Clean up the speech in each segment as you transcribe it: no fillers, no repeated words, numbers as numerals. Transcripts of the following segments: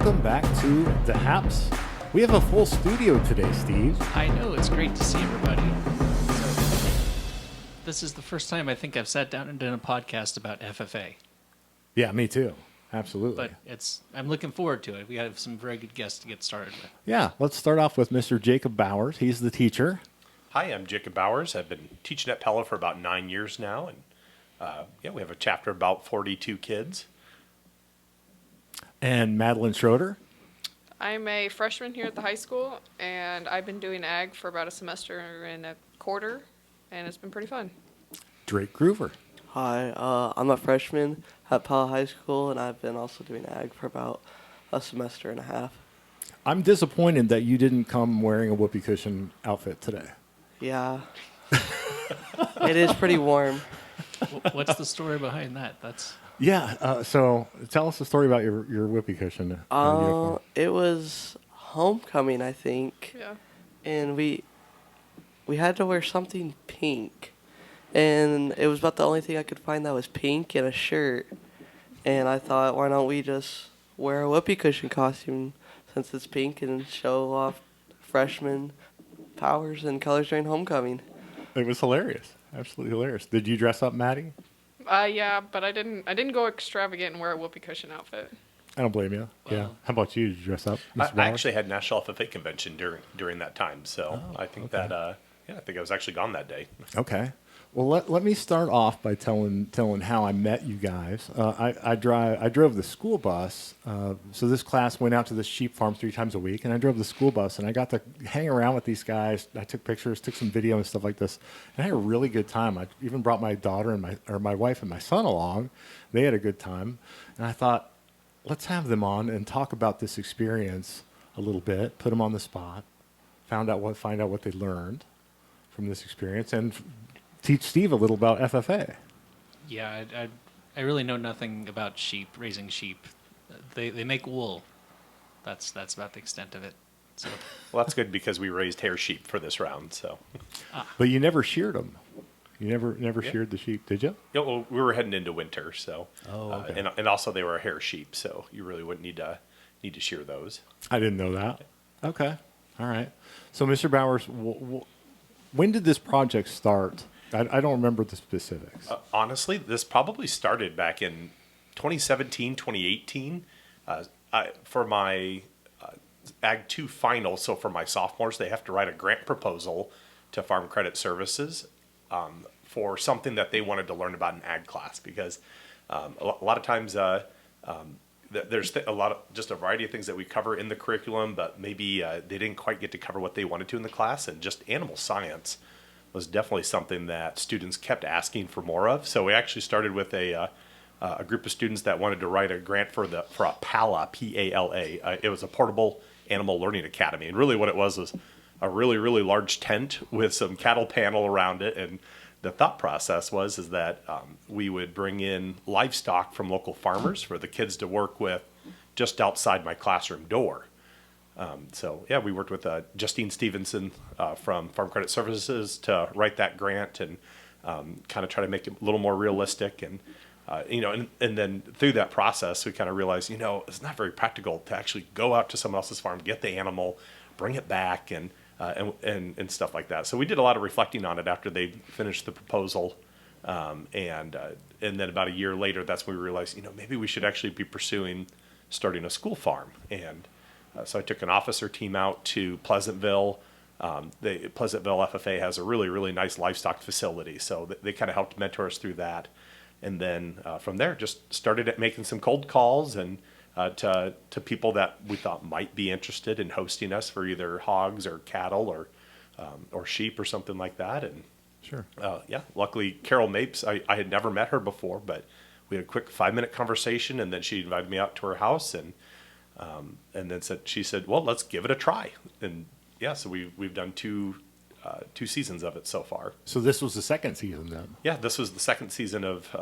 welcome back to the Haps. We have a full studio today, Steve. I know, it's great to see everybody. So, this is the first time I think I've sat down and done a podcast about FFA. Yeah, me too. Absolutely. But I'm looking forward to it. We have some very good guests to get started with. Yeah, let's start off with Mr. Jacob Bowers. He's the teacher. Hi, I'm Jacob Bowers. I've been teaching at Pella for about 9 years now, and we have a chapter of about 42 kids. And Madeline Schroeder. I'm a freshman here at the high school, and I've been doing ag for about a semester and a quarter, and it's been pretty fun. Drake Groover. Hi, I'm a freshman at Pella High School, and I've been also doing ag for about a semester and a half. I'm disappointed that you didn't come wearing a whoopee cushion outfit today. Yeah, it is pretty warm. What's the story behind that? Yeah, so tell us the story about your whoopee cushion. Uniform. It was homecoming, I think. Yeah. And we had to wear something pink. And it was about the only thing I could find that was pink and a shirt. And I thought, why don't we just wear a whoopee cushion costume since it's pink and show off freshman powers and colors during homecoming. It was hilarious. Absolutely hilarious. Did you dress up, Maddie? Yeah, but I didn't go extravagant and wear a whoopee cushion outfit. I don't blame you. Yeah. How about you? Did you dress up? Mr. I Bowers? actually had National FFA convention during that time, so I think that I think I was actually gone that day. Okay. Well, let me start off by telling how I met you guys. I drove the school bus. So this class went out to the sheep farm 3 times a week, and I drove the school bus, and I got to hang around with these guys. I took pictures, took some video and stuff like this, and I had a really good time. I even brought my daughter and my wife and my son along. They had a good time, and I thought, let's have them on and talk about this experience a little bit. Put them on the spot, find out what they learned from this experience, and teach Steve a little about FFA. Yeah, I really know nothing about raising sheep. They make wool. That's about the extent of it. So. Well, that's good because we raised hair sheep for this round. So, But you never sheared them. You never sheared the sheep, did you? yeah, well, we were heading into winter, so okay. and also they were a hair sheep, so you really wouldn't need to shear those. I didn't know that. Okay, all right. So, Mr. Bowers, when did this project start? I don't remember the specifics. Honestly, this probably started back in 2017, 2018. For my Ag 2 final, so for my sophomores, they have to write a grant proposal to Farm Credit Services for something that they wanted to learn about in ag class, because a lot of times there's just a variety of things that we cover in the curriculum, but maybe they didn't quite get to cover what they wanted to in the class, and just animal science was definitely something that students kept asking for more of. So we actually started with a group of students that wanted to write a grant for a Pella, P-A-L-A. It was a portable animal learning academy, and really what it was a really, really large tent with some cattle panel around it. And the thought process was that we would bring in livestock from local farmers for the kids to work with just outside my classroom door. We worked with Justine Stevenson from Farm Credit Services to write that grant and kind of try to make it a little more realistic. And, and then through that process, we kind of realized, it's not very practical to actually go out to someone else's farm, get the animal, bring it back, and stuff like that. So we did a lot of reflecting on it after they finished the proposal. And then about a year later, that's when we realized, maybe we should actually be pursuing starting a school farm. And so I took an officer team out to Pleasantville. Pleasantville FFA has a really, really nice livestock facility. So they kind of helped mentor us through that. And then from there, just started at making some cold calls and to people that we thought might be interested in hosting us for either hogs or cattle or sheep or something like that. And Sure. Luckily, Carol Mapes, I had never met her before, but we had a quick 5-minute conversation, and then she invited me out to her house and then she said, well, let's give it a try. And so we've done two seasons of it so far. So this was the second season then? Yeah, this was the second season of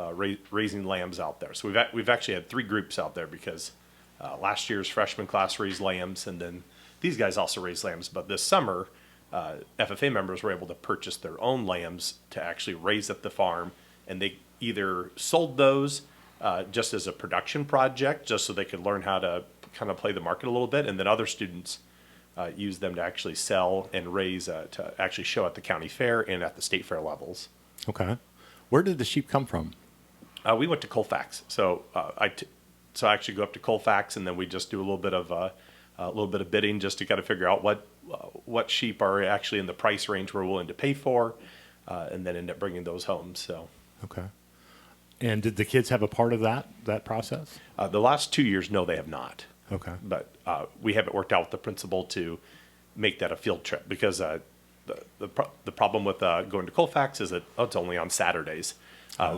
raising lambs out there. So we've actually had 3 groups out there because last year's freshman class raised lambs, and then these guys also raised lambs. But this summer, FFA members were able to purchase their own lambs to actually raise at the farm, and they either sold those just as a production project, just so they could learn how to kind of play the market a little bit, and then other students use them to actually sell and raise to actually show at the county fair and at the state fair levels. Okay. Where did the sheep come from? We went to Colfax, so so I actually go up to Colfax, and then we just do a little bit of bidding just to kind of figure out what sheep are actually in the price range we're willing to pay for, and then end up bringing those home. So. Okay. And did the kids have a part of that process? The last 2 years, no, they have not. Okay. But we haven't worked out with the principal to make that a field trip because the problem with going to Colfax is that it's only on Saturdays.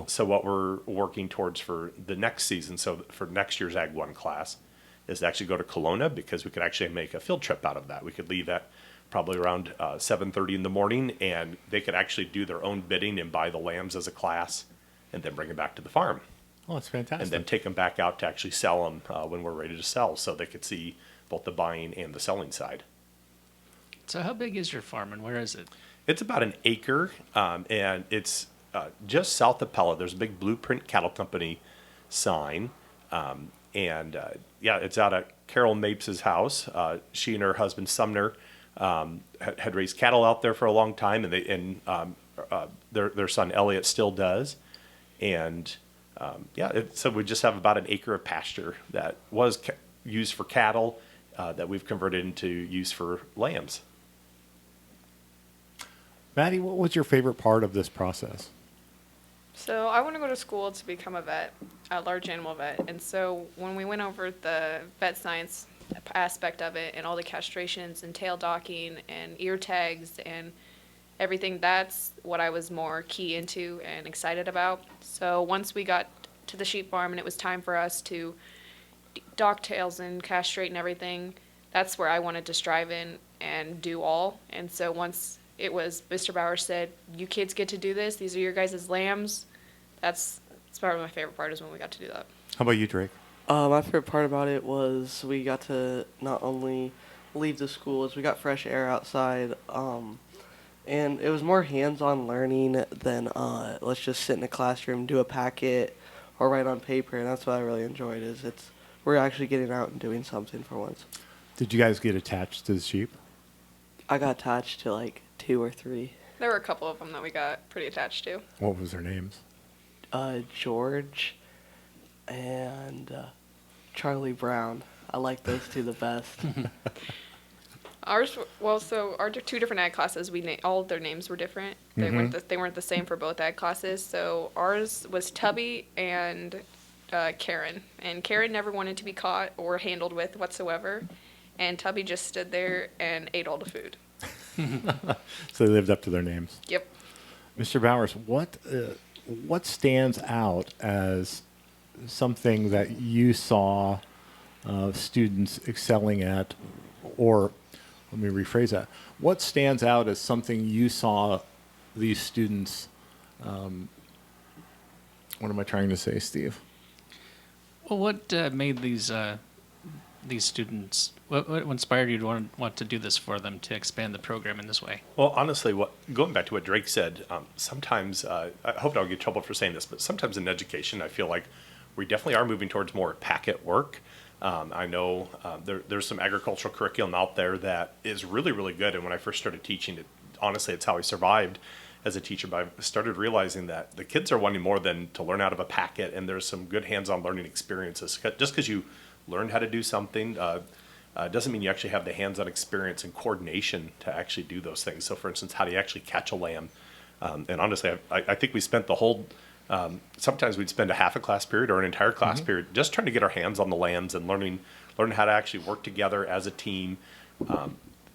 So what we're working towards for the next season, so for next year's Ag 1 class, is to actually go to Kelowna because we could actually make a field trip out of that. We could leave at probably around 7:30 in the morning, and they could actually do their own bidding and buy the lambs as a class and then bring them back to the farm. Oh, that's fantastic. And then take them back out to actually sell them when we're ready to sell, so they could see both the buying and the selling side. So how big is your farm and where is it? It's about an acre, and it's just south of Pella. There's a big Blueprint Cattle Company sign, it's out at Carol Mapes' house. She and her husband Sumner had raised cattle out there for a long time, and their son Elliot still does. And so we just have about an acre of pasture that was used for cattle that we've converted into use for lambs. Maddie, what was your favorite part of this process? So I want to go to school to become a vet, a large animal vet. And so when we went over the vet science aspect of it and all the castrations and tail docking and ear tags and everything, that's what I was more key into and excited about. So once we got to the sheep farm and it was time for us to dock tails and castrate and everything, that's where I wanted to strive in and do all. And so once it was, Mr. Bauer said, you kids get to do this. These are your guys' lambs. That's probably my favorite part is when we got to do that. How about you, Drake? My favorite part about it was we got to not only leave the school, as we got fresh air outside, and it was more hands-on learning than let's just sit in a classroom, do a packet, or write on paper, and that's what I really enjoyed, is we're actually getting out and doing something for once. Did you guys get attached to the sheep? I got attached to like 2 or 3. There were a couple of them that we got pretty attached to. What was their names? George and Charlie Brown. I like those two the best. Our 2 different ag classes, all of their names were different. They weren't the same for both ag classes. So ours was Tubby and Karen. And Karen never wanted to be caught or handled with whatsoever. And Tubby just stood there and ate all the food. So they lived up to their names. Yep. Mr. Bowers, what stands out as something that you saw students excelling at, or let me rephrase that. What stands out as something you saw these students, what am I trying to say, Steve? Well, what made these students, what inspired you to want to do this for them, to expand the program in this way? Well, honestly, going back to what Drake said, sometimes, I hope I don't get in trouble for saying this, but sometimes in education, I feel like we definitely are moving towards more packet work. I know there's some agricultural curriculum out there that is really, really good. And when I first started teaching it, honestly, it's how I survived as a teacher. But I started realizing that the kids are wanting more than to learn out of a packet. And there's some good hands-on learning experiences. Just because you learned how to do something doesn't mean you actually have the hands-on experience and coordination to actually do those things. So, for instance, how do you actually catch a lamb? And honestly, I think we spent the whole sometimes we'd spend a half a class period or an entire class period just trying to get our hands on the lambs and learning how to actually work together as a team.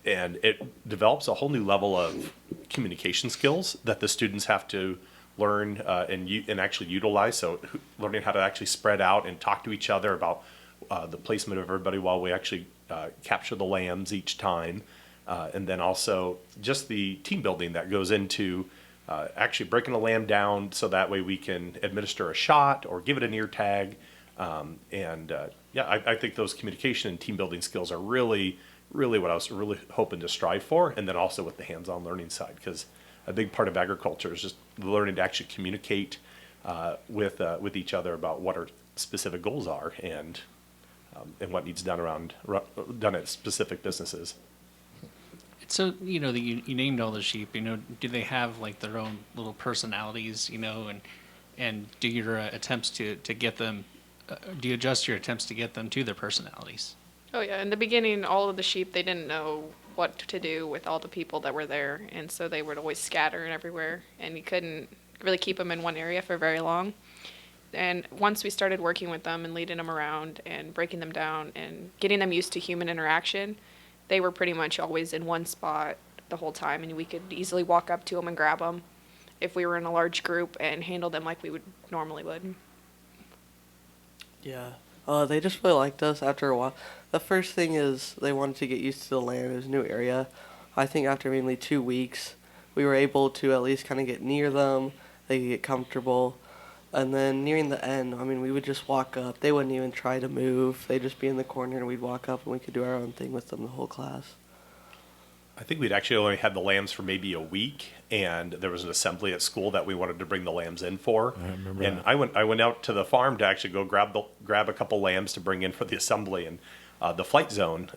And it develops a whole new level of communication skills that the students have to learn and actually utilize. So learning how to actually spread out and talk to each other about the placement of everybody while we actually capture the lambs each time. And then also just the team building that goes into actually breaking a lamb down so that way we can administer a shot or give it an ear tag. I think those communication and team building skills are really, really what I was really hoping to strive for. And then also with the hands-on learning side, because a big part of agriculture is just learning to actually communicate with each other about what our specific goals are. And and what needs done done at specific businesses. So, you named all the sheep, do they have like their own little personalities, and do your attempts to get them, do you adjust your attempts to get them to their personalities? Oh yeah, in the beginning, all of the sheep, they didn't know what to do with all the people that were there, and so they would always scatter everywhere, and you couldn't really keep them in one area for very long. And once we started working with them and leading them around and breaking them down and getting them used to human interaction, they were pretty much always in one spot the whole time, and we could easily walk up to them and grab them if we were in a large group and handle them like we would normally would. Yeah. They just really liked us after a while. The first thing is they wanted to get used to the land. It was a new area. I think after mainly 2 weeks, we were able to at least kind of get near them. They could get comfortable. And then nearing the end, I mean, we would just walk up. They wouldn't even try to move. They'd just be in the corner, and we'd walk up, and we could do our own thing with them the whole class. I think we'd actually only had the lambs for maybe a week, and there was an assembly at school that we wanted to bring the lambs in for. I remember and that. I went out to the farm to actually go grab a couple lambs to bring in for the assembly, and the flight zone,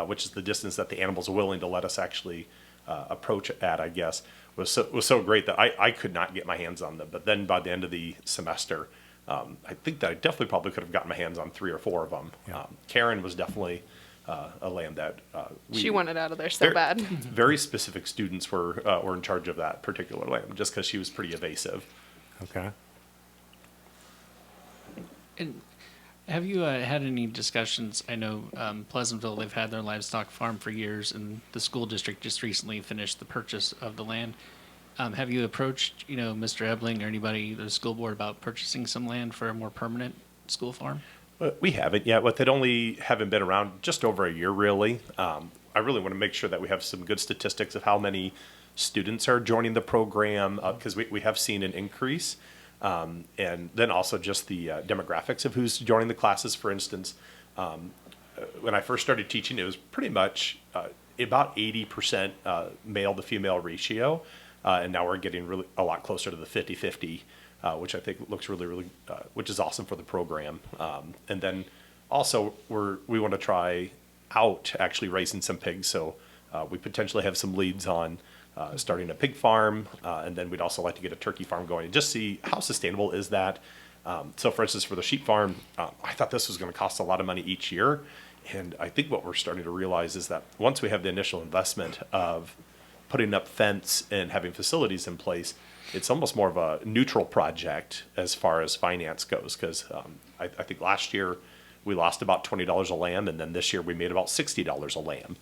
which is the distance that the animals are willing to let us actually approach at, I guess, was so great that I could not get my hands on them. But then by the end of the semester, I think that I definitely probably could have gotten my hands on 3 or 4 of them. Yeah. Karen was definitely a lamb that She wanted out of there so bad. Very specific students were in charge of that particular lamb, just because she was pretty evasive. Okay. And have you had any discussions? I know Pleasantville, they've had their livestock farm for years, and the school district just recently finished the purchase of the land. Have you approached, Mr. Ebling or anybody, the school board, about purchasing some land for a more permanent school farm? We haven't yet. But they only haven't been around just over a year, really. I really want to make sure that we have some good statistics of how many students are joining the program, because we have seen an increase. And then also just the demographics of who's joining the classes. For instance, when I first started teaching, it was pretty much about 80% male to female ratio. And now we're getting really a lot closer to the 50-50, which I think looks really, which is awesome for the program. And then also we want to try out actually raising some pigs. So we potentially have some leads on starting a pig farm, and then we'd also like to get a turkey farm going and just see how sustainable is that. So for instance, for the sheep farm, I thought this was going to cost a lot of money each year. And I think what we're starting to realize is that once we have the initial investment of putting up fence and having facilities in place, it's almost more of a neutral project as far as finance goes. Because I think last year we lost about $20 a lamb, and then this year we made about $60 a lamb.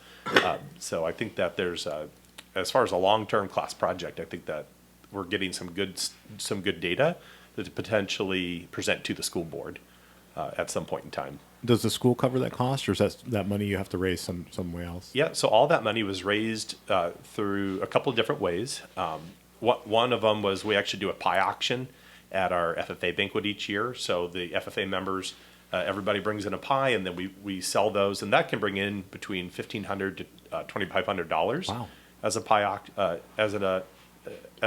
So I think that there's as far as a long-term class project, I think that we're getting some good data to potentially present to the school board at some point in time. Does the school cover that cost, or is that money you have to raise some way else? Yeah, so all that money was raised through a couple of different ways. One of them was we actually do a pie auction at our FFA banquet each year. So the FFA members, everybody brings in a pie, and then we sell those, and that can bring in between $1,500 to $2,500. Wow. As a pie as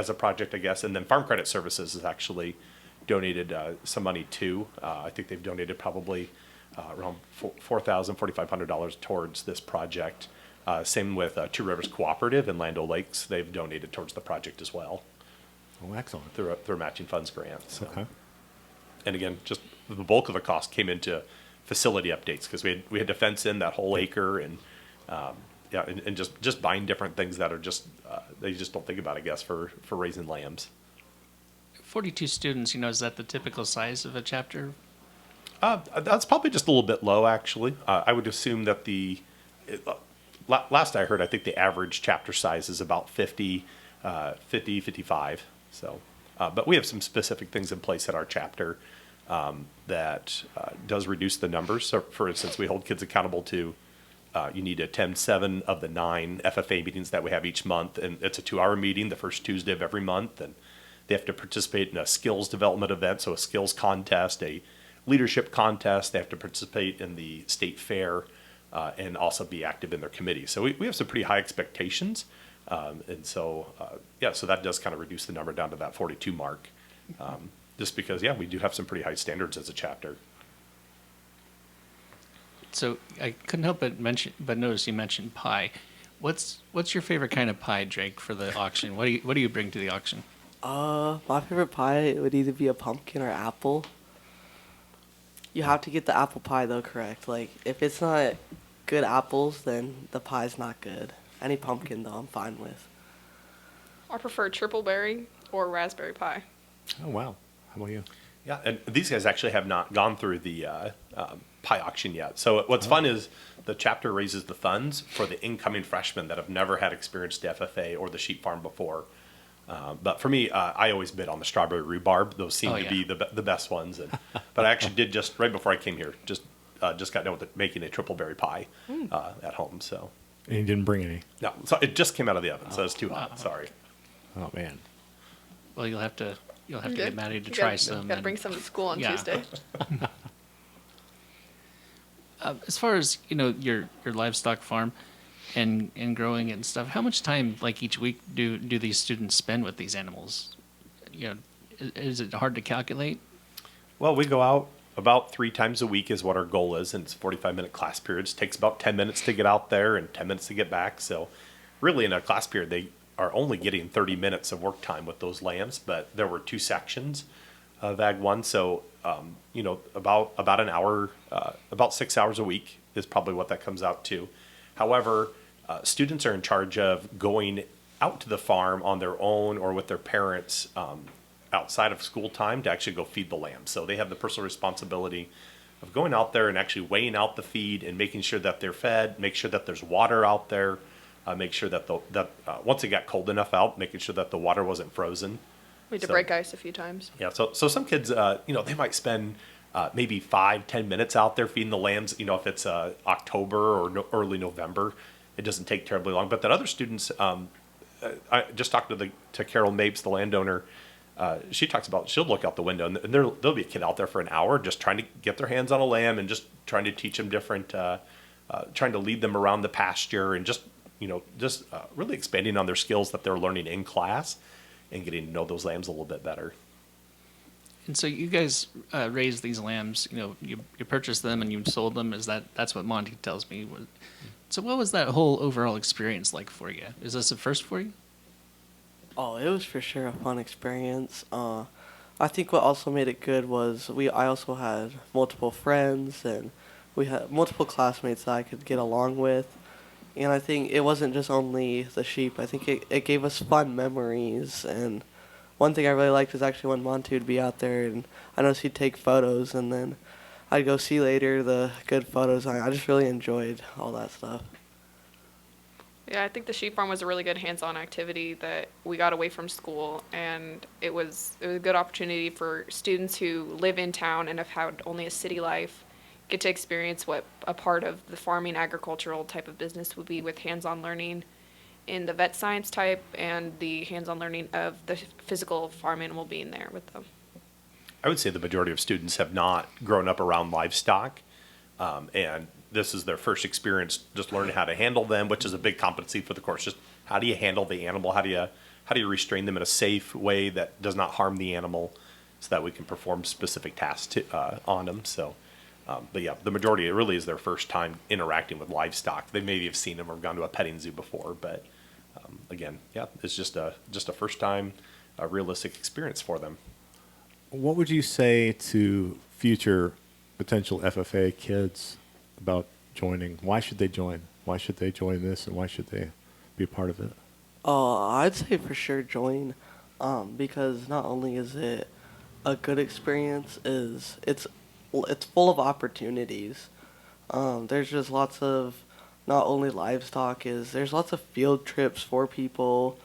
a project, I guess. And then Farm Credit Services has actually donated some money too. I think they've donated probably around $4,000, $4,500 towards this project. Same with Two Rivers Cooperative in Land O'Lakes. They've donated towards the project as well Oh, excellent. through a matching funds grant. So. Okay. And again, just the bulk of the cost came into facility updates because we had to fence in that whole acre and and just buying different things that are just they just don't think about, I guess, for raising lambs. 42 students, is that the typical size of a chapter? That's probably just a little bit low, actually. I would assume that last I heard, I think the average chapter size is about 50, 55. So, but we have some specific things in place at our chapter that does reduce the numbers. So, for instance, we hold kids accountable to you need to attend 7 of the 9 FFA meetings that we have each month, and it's a 2-hour meeting the first Tuesday of every month, and they have to participate in a skills development event, so a skills contest, a leadership contest. They have to participate in the state fair and also be active in their committee. So we have some pretty high expectations. And so, so that does kind of reduce the number down to that 42 mark. Just because, we do have some pretty high standards as a chapter. So I couldn't help but notice you mentioned pie. What's your favorite kind of pie, Drake, for the auction? What do you bring to the auction? My favorite pie would either be a pumpkin or apple. You have to get the apple pie though, correct? Like if it's not good apples, then the pie's not good. Any pumpkin though, I'm fine with. I prefer triple berry or raspberry pie. Oh wow. How about you? Yeah, and these guys actually have not gone through the pie auction yet. So what's fun is the chapter raises the funds for the incoming freshmen that have never had experience to FFA or the sheep farm before. But for me, I always bid on the strawberry rhubarb. Those seem to be the best ones. But I actually did just right before I came here, just got done with making a triple berry pie at home. So And you didn't bring any. no, so it just came out of the oven, so it's too hot. Sorry. Oh man. Well, you'll have to get Maddie to You try gotta- some. Gotta and- bring some to school on Yeah. Tuesday. As far as your livestock farm and growing it and stuff, how much time like each week do these students spend with these animals? Is it hard to calculate? Well, we go out about 3 times a week is what our goal is, and it's 45-minute class periods. Takes about 10 minutes to get out there and 10 minutes to get back. So really in a class period, they are only getting 30 minutes of work time with those lambs, but there were 2 sections of Ag 1. So, about an hour, about 6 hours a week is probably what that comes out to. However, students are in charge of going out to the farm on their own or with their parents outside of school time to actually go feed the lambs. So they have the personal responsibility of going out there and actually weighing out the feed and making sure that they're fed, make sure that there's water out there, make sure that once it got cold enough out, making sure that the water wasn't frozen. We had to So- break ice a few times. Yeah, so some kids, they might spend maybe 5-10 minutes out there feeding the lambs. If it's October or early November, it doesn't take terribly long. But then other students, I just talked to Carol Mapes, the landowner. She talks about she'll look out the window and there'll be a kid out there for an hour just trying to get their hands on a lamb and just trying to teach them different, trying to lead them around the pasture and just really expanding on their skills that they're learning in class and getting to know those lambs a little bit better. And so you guys raised these lambs. You purchased them and you sold them. That's what Monty tells me. So what was that whole overall experience like for you? Is this a first for you? Oh, it was for sure a fun experience. I think what also made it good was I also had multiple friends and we had multiple classmates that I could get along with. And I think it wasn't just only the sheep. I think it gave us fun memories. And one thing I really liked was actually when Monty would be out there and I noticed he'd take photos and then I'd go see later the good photos. I just really enjoyed all that stuff. Yeah, I think the sheep farm was a really good hands-on activity that we got away from school, and it was a good opportunity for students who live in town and have had only a city life get to experience what a part of the farming agricultural type of business would be with hands-on learning in the vet science type and the hands-on learning of the physical farm animal being there with them. I would say the majority of students have not grown up around livestock, and this is their first experience just learning how to handle them, which is a big competency for the course. Just how do you handle the animal? How do you restrain them in a safe way that does not harm the animal, so that we can perform specific tasks on them. So, but yeah, the majority, it really is their first time interacting with livestock. They maybe have seen them or gone to a petting zoo before, but again, yeah, it's just a first time, realistic experience for them. What would you say to future potential FFA kids about joining? Why should they join? Why should they join this, and why should they be a part of it? I'd say for sure join, because not only is it a good experience, it's full of opportunities. There's just lots of not only livestock there's lots of field trips for people,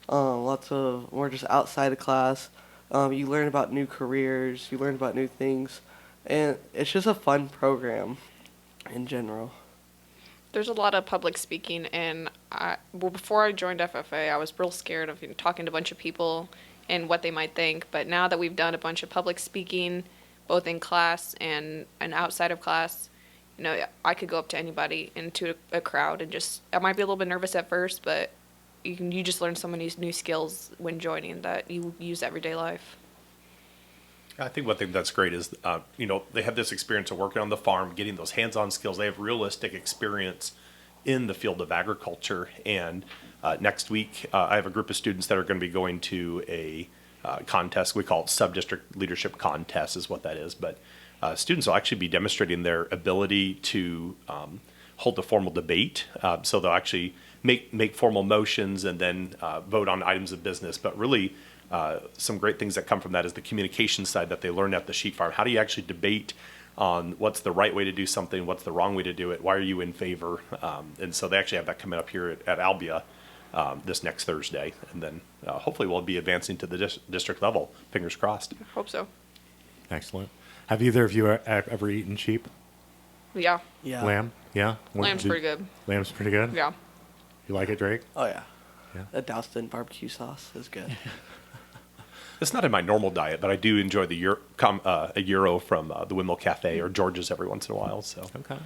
lots of more just outside of class. You learn about new careers, you learn about new things, and it's just a fun program in general. There's a lot of public speaking, and before I joined FFA, I was real scared of talking to a bunch of people and what they might think. But now that we've done a bunch of public speaking, both in class and outside of class, I could go up to anybody into a crowd and I might be a little bit nervous at first, but you just learn so many new skills when joining that you use everyday life. I think one thing that's great is, they have this experience of working on the farm, getting those hands-on skills. They have realistic experience in the field of agriculture. And next week, I have a group of students that are going to be going to a contest. We call it Sub-District Leadership Contest is what that is. But students will actually be demonstrating their ability to hold a formal debate. So they'll actually make formal motions and then vote on items of business. But really, some great things that come from that is the communication side that they learn at the sheep farm. How do you actually debate on what's the right way to do something, what's the wrong way to do it, why are you in favor? And so they actually have that coming up here at Albia this next Thursday. And then hopefully we'll be advancing to the district level. Fingers crossed. Hope so. Excellent. Have either of you ever eaten sheep? Yeah. Yeah. Lamb? Yeah? Lamb's pretty good. Lamb's pretty good? Yeah. You like it, Drake? Oh yeah. Yeah. A doused in barbecue sauce is good. It's not in my normal diet, but I do enjoy the a gyro from the Windmill Cafe or George's every once in a while. So Okay.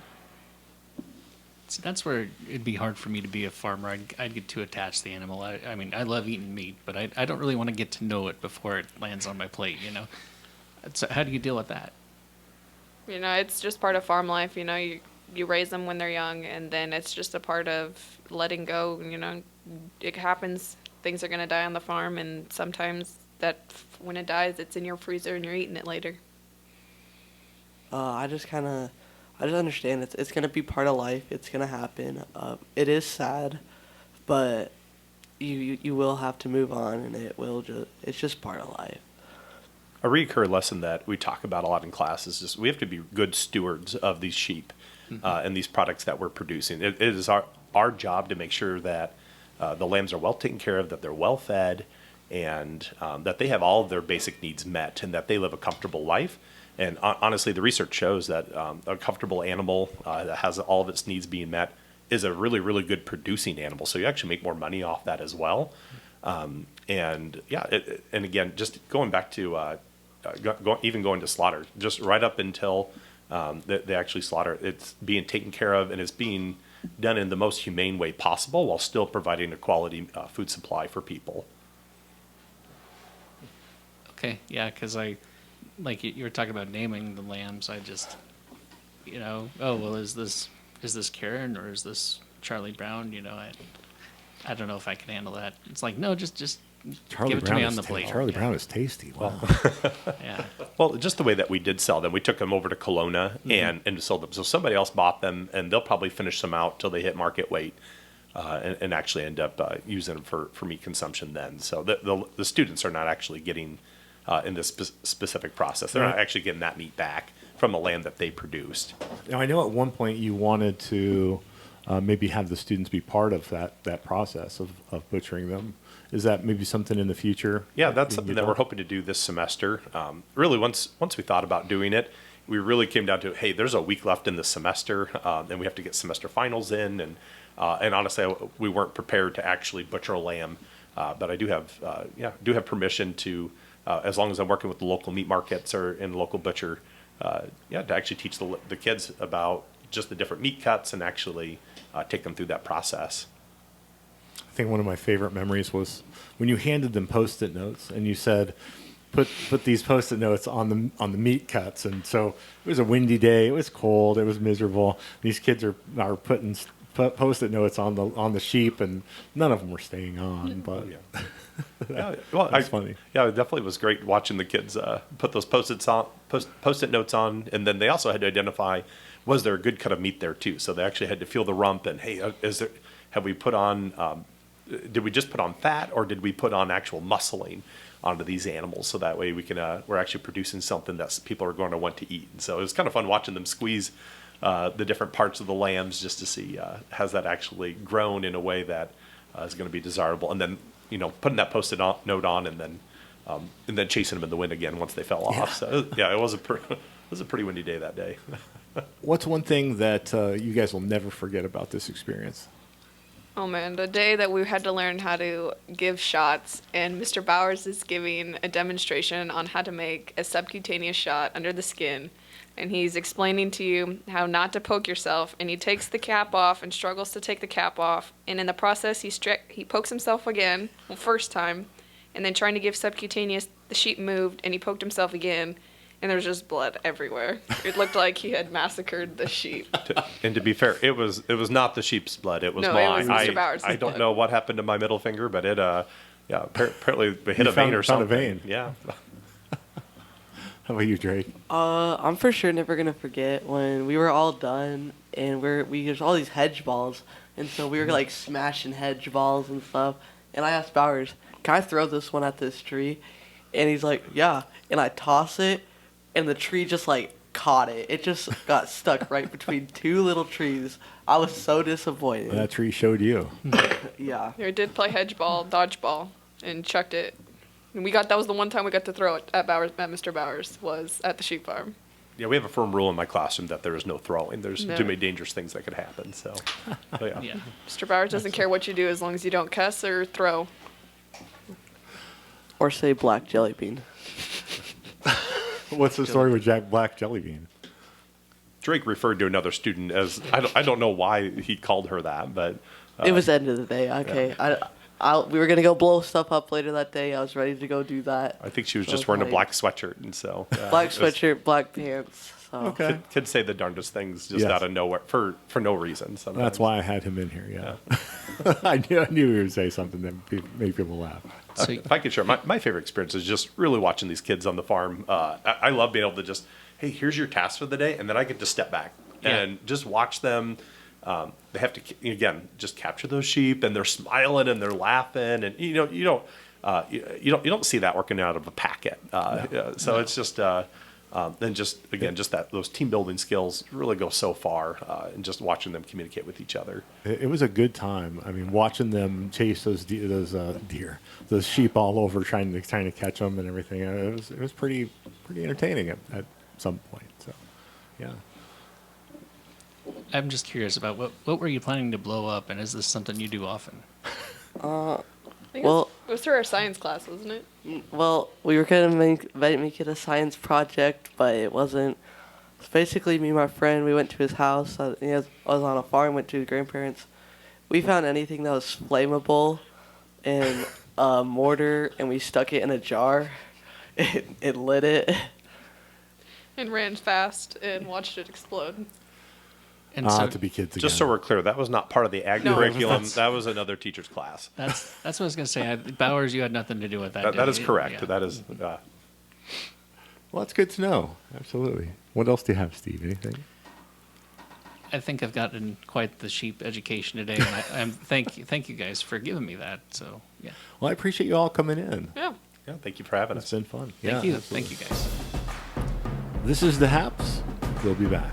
See, that's where it'd be hard for me to be a farmer. I'd get too attached to the animal. I mean, I love eating meat, but I don't really want to get to know it before it lands on my plate, you know? So how do you deal with that? It's just part of farm life. You raise them when they're young, and then it's just a part of letting go. It happens. Things are going to die on the farm, and sometimes when it dies, it's in your freezer and you're eating it later. I just understand it's gonna be part of life. It's gonna happen. It is sad, but you will have to move on, and it's just part of life. a recurring lesson that we talk about a lot in class is just we have to be good stewards of these sheep and these products that we're producing. It is our job to make sure that the lambs are well taken care of, that they're well fed, and that they have all of their basic needs met, and that they live a comfortable life. And honestly, the research shows that a comfortable animal that has all of its needs being met is a really, really good producing animal. So you actually make more money off that as well. And again, just going back to even going to slaughter, just right up until they actually slaughter, it's being taken care of and it's being done in the most humane way possible while still providing a quality food supply for people. Okay, yeah, because like you were talking about naming the lambs, I just, oh well, is this Karen or is this Charlie Brown? I don't know if I can handle that. It's like, no, just Charlie give it to Brown me is on the plate. Charlie Brown is tasty. Wow. Yeah. Well, just the way that we did sell them, we took them over to Kelowna and sold them. So somebody else bought them, and they'll probably finish them out till they hit market weight, and actually end up using them for meat consumption then. So the students are not actually getting in this specific process. They're not actually getting that meat back from the land that they produced. Now, I know at one point you wanted to maybe have the students be part of that process of butchering them. Is that maybe something in the future? Yeah, that's something that we're hoping to do this semester. Really, once we thought about doing it, we really came down to, hey, there's a week left in the semester, and we have to get semester finals in, and honestly, we weren't prepared to actually butcher a lamb, but I do have permission to, as long as I'm working with the local meat markets or in local butcher, to actually teach the kids about just the different meat cuts and actually take them through that process. I think one of my favorite memories was when you handed them Post-it notes and you said, "Put these Post-it notes on the meat cuts." And so it was a windy day. It was cold. It was miserable. These kids are putting Post-it notes on the sheep, and none of them were staying on. But that's funny. Yeah, it definitely was great watching the kids put those Post-it notes on, and then they also had to identify, was there a good cut of meat there too? So they actually had to feel the rump and, hey, have we put on? Did we just put on fat, or did we put on actual muscling onto these animals? So that way we're actually producing something that people are going to want to eat. And so it was kind of fun watching them squeeze the different parts of the lambs just to see has that actually grown in a way that is going to be desirable. And then putting that Post-it note on, and then chasing them in the wind again once they fell off. So it was a pretty windy day that day. What's one thing that you guys will never forget about this experience? Oh man, the day that we had to learn how to give shots, and Mr. Bowers is giving a demonstration on how to make a subcutaneous shot under the skin, and he's explaining to you how not to poke yourself, and he takes the cap off and struggles to take the cap off, and in the process he pokes himself again, first time, and then trying to give subcutaneous, the sheep moved, and he poked himself again, and there was just blood everywhere. It looked like he had massacred the sheep. And to be fair, it was not the sheep's blood. It was No, it mine. was Mr. Bowers' I don't blood. know what happened to my middle finger, but it apparently it hit You a vein or found a something. vein. Yeah. How about you, Drake? I'm for sure never gonna forget when we were all done and we there's all these hedge balls, and so we were like smashing hedge balls and stuff. And I asked Bowers, "Can I throw this one at this tree?" And he's like, "Yeah." And I toss it, and the tree just like caught it. It just got stuck right between two little trees. I was so disappointed. That tree showed you. Yeah. We did play hedge ball, dodgeball, and chucked it. And that was the one time we got to throw it at Mr. Bowers, was at the sheep farm. Yeah, we have a firm rule in my classroom that there is no throwing. There's No. too many dangerous things that could happen. So, but Yeah. Mr. Bowers doesn't care what you do as long as you don't cuss or throw. Or say black jelly bean. What's the story with Jack Black Jelly Bean? Drake referred to another student as I don't know why he called her that, but It was the end of the day. Okay. We were gonna go blow stuff up later that day. I was ready to go do that. I think she was So just wearing a like- black sweatshirt, and so Black it was- sweatshirt, black pants. So. Okay. Kids say the darndest things just Yes. out of nowhere for no reason. Sometimes. That's why I had him in here, yeah. I knew he would say something that made people laugh. So If I could share, my favorite experience is just really watching these kids on the farm. I love being able to just, hey, here's your task for the day, and then I get to step back and just watch them. They have to again just capture those sheep, and they're smiling and they're laughing, and you don't see that working out of a packet. So it's just then just that those team building skills really go so far, and just watching them communicate with each other. It was a good time. I mean, watching them chase those those sheep all over, trying to catch them and everything. It was pretty entertaining at some point. So, yeah. I'm just curious about what were you planning to blow up, and is this something you do often? I think Well- it was through our science class, wasn't it? Well, we were gonna make it a science project, but it wasn't. It's basically me and my friend. We went to his house. I was on a farm. Went to his grandparents. We found anything that was flammable and a mortar, and we stuck it in a jar. It lit it. And ran fast and watched it explode. And so To be kids again. Just so we're clear, that was not part of the ag No. curriculum. That was another teacher's class. that's what I was gonna say. Bowers, you had nothing to do with that. That did is you? correct. Yeah. That is. Well, that's good to know. Absolutely. What else do you have, Steve? Anything? I think I've gotten quite the sheep education today, and I'm thank you guys for giving me that. So yeah, Well, I appreciate you all coming in. Yeah. Yeah, thank you for having It's us. been fun. thank Yeah, you, absolutely. thank you guys. This is the Haps. We'll be back.